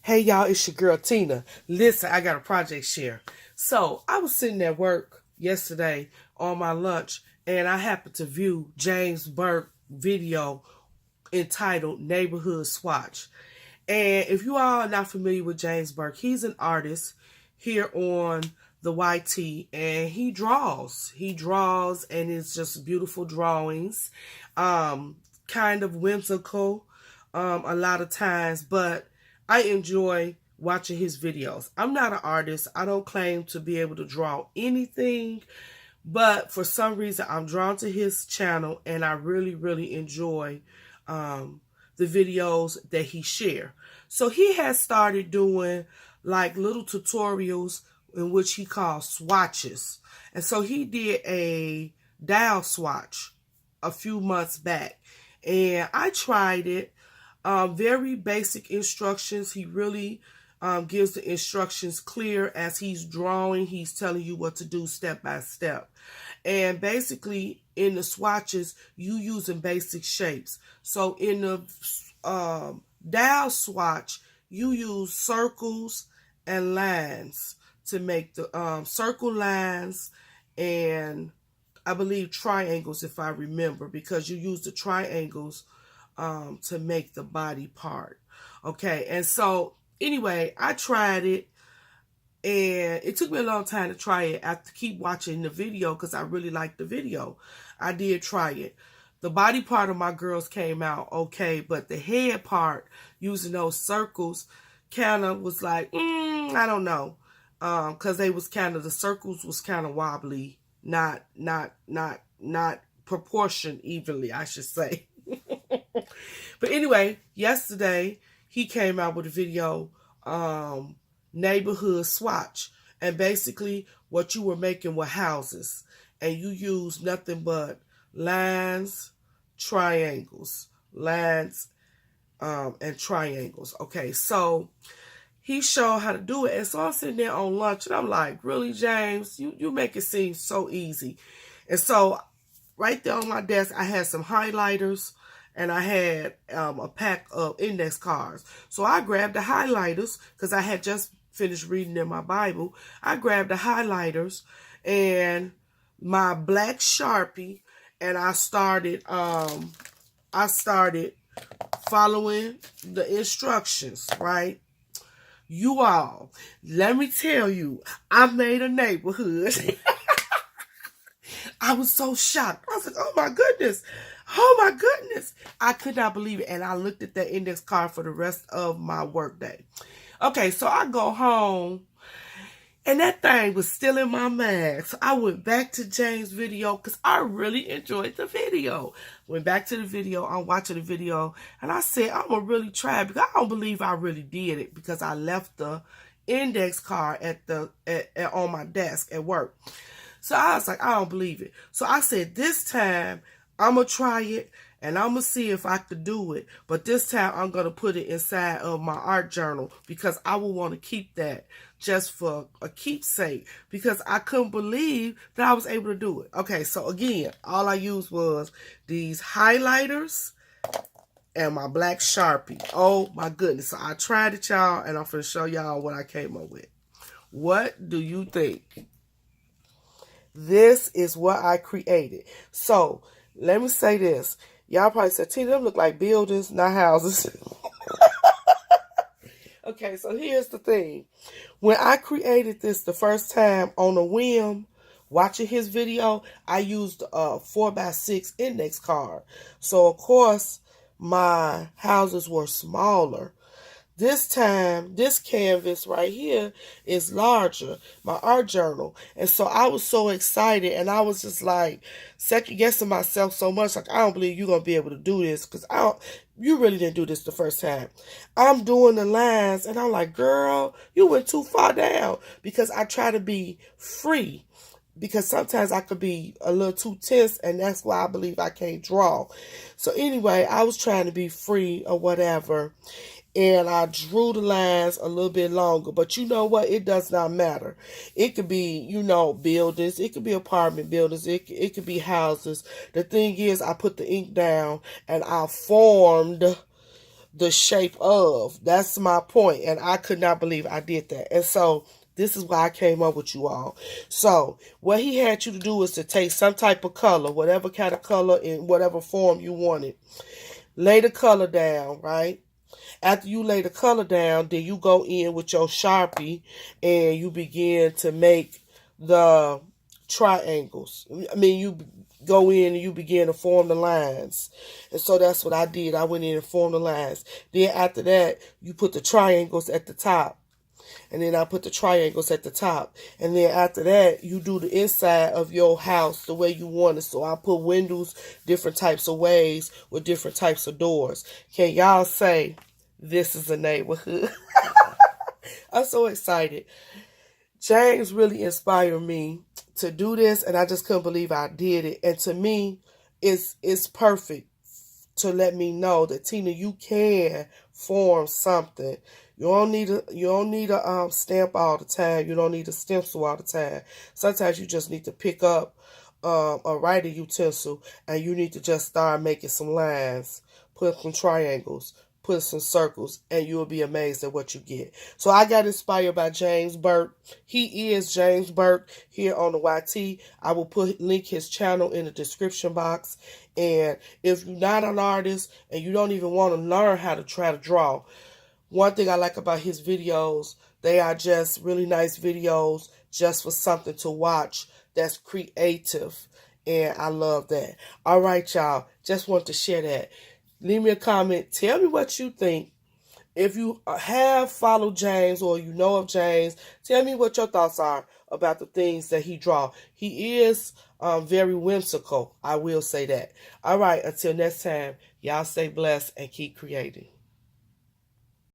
Hey y'all, it's your girl Tina. Listen, I got a project share. So I was sitting at work yesterday on my lunch and I happened to view James Burke video entitled Neighborhood Swatch. And if you all are not familiar with James Burke, he's an artist here on the YT and he draws. He draws and it's just beautiful drawings. Kind of whimsical a lot of times, but I enjoy watching his videos. I'm not an artist. I don't claim to be able to draw anything, but for some reason I'm drawn to his channel and I really enjoy the videos that he share. So he has started doing like little tutorials in which he calls swatches. And so he did a dial swatch a few months back and I tried it. Very basic instructions. He really gives the instructions clear as he's drawing. He's telling you what to do step by step. And basically in the swatches, you using basic shapes. So in the dial swatch, you use circles and lines to make the circle lines and I believe triangles if I remember, because you use the triangles to make the body part. Okay, and so anyway, I tried it and it took me a long time to try it. I have to keep watching the video because I really liked the video. I did try it. The body part of my girls came out okay, but the head part using those circles kind of was like, I don't know. Because they was kind of, the circles was kind of wobbly, not proportioned evenly, I should say. But anyway, yesterday he came out with a video, neighborhood swatch, and basically what you were making were houses, and you used nothing but lines, triangles, lines, and triangles. Okay, so he showed how to do it, and so I'm sitting there on lunch, and I'm like, really, James, you make it seem so easy. And so right there on my desk, I had some highlighters, and I had a pack of index cards. So I grabbed the highlighters because I had just finished reading in my Bible. I grabbed the highlighters and my black Sharpie, and I started following the instructions, right? You all, let me tell you, I made a neighborhood. I was so shocked. I was like, oh my goodness. Oh my goodness. I could not believe it. And I looked at that index card for the rest of my workday. Okay, so I go home and that thing was still in my mind. So I went back to James' video because I really enjoyed the video. Went back to the video. I'm watching the video and I said, I'm going to really try it because I don't believe I really did it because I left the index card on my desk at work. So I was like, I don't believe it. So I said, this time I'm going to try it and I'm going to see if I could do it. But this time I'm going to put it inside of my art journal because I will want to keep that just for a keepsake because I couldn't believe that I was able to do it. Okay, so again, all I used was these highlighters and my black Sharpie. Oh my goodness. So I tried it, y'all, and I'm going to show y'all what I came up with. What do you think? This is what I created. So, let me say this. Y'all probably said, Tina, them look like buildings, not houses. Okay, so here's the thing. When I created this the first time on a whim, watching his video, I used a 4x6 index card. So, of course, my houses were smaller. This time, this canvas right here is larger, my art journal. And so I was so excited and I was just like second guessing myself so much. Like, I don't believe you're going to be able to do this because you really didn't do this the first time. I'm doing the lines and I'm like, girl, you went too far down because I try to be free. Because sometimes I could be a little too tense and that's why I believe I can't draw. So anyway, I was trying to be free or whatever. And I drew the lines a little bit longer. But you know what? It does not matter. It could be, buildings. It could be apartment buildings. It could be houses. The thing is, I put the ink down and I formed the shape of. That's my point, and I could not believe I did that. And so this is why I came up with you all. So what he had you to do is to take some type of color, whatever kind of color in whatever form you wanted. Lay the color down, right? After you lay the color down, then you go in with your Sharpie and you begin to make the triangles. I mean, you go in and you begin to form the lines. And so that's what I did. I went in and formed the lines. Then after that, you put the triangles at the top. And then I put the triangles at the top. And then after that, you do the inside of your house the way you want it. So I put windows different types of ways with different types of doors. Can y'all say, this is a neighborhood? I'm so excited. James really inspired me to do this, and I just couldn't believe I did it. And to me, it's perfect to let me know that, Tina, you can form something. You don't need a stamp all the time. You don't need a stencil all the time. Sometimes you just need to pick up a writing utensil and you need to just start making some lines, put some triangles, put some circles, and you'll be amazed at what you get. So I got inspired by James Burke. He is James Burke here on the YT. I will link his channel in the description box. And if you're not an artist and you don't even want to learn how to try to draw, one thing I like about his videos, they are just really nice videos just for something to watch that's creative. And I love that. All right, y'all. Just want to share that. Leave me a comment. Tell me what you think. If you have followed James or you know of James, tell me what your thoughts are about the things that he draw. He is very whimsical. I will say that. All right. Until next time, y'all stay blessed and keep creating.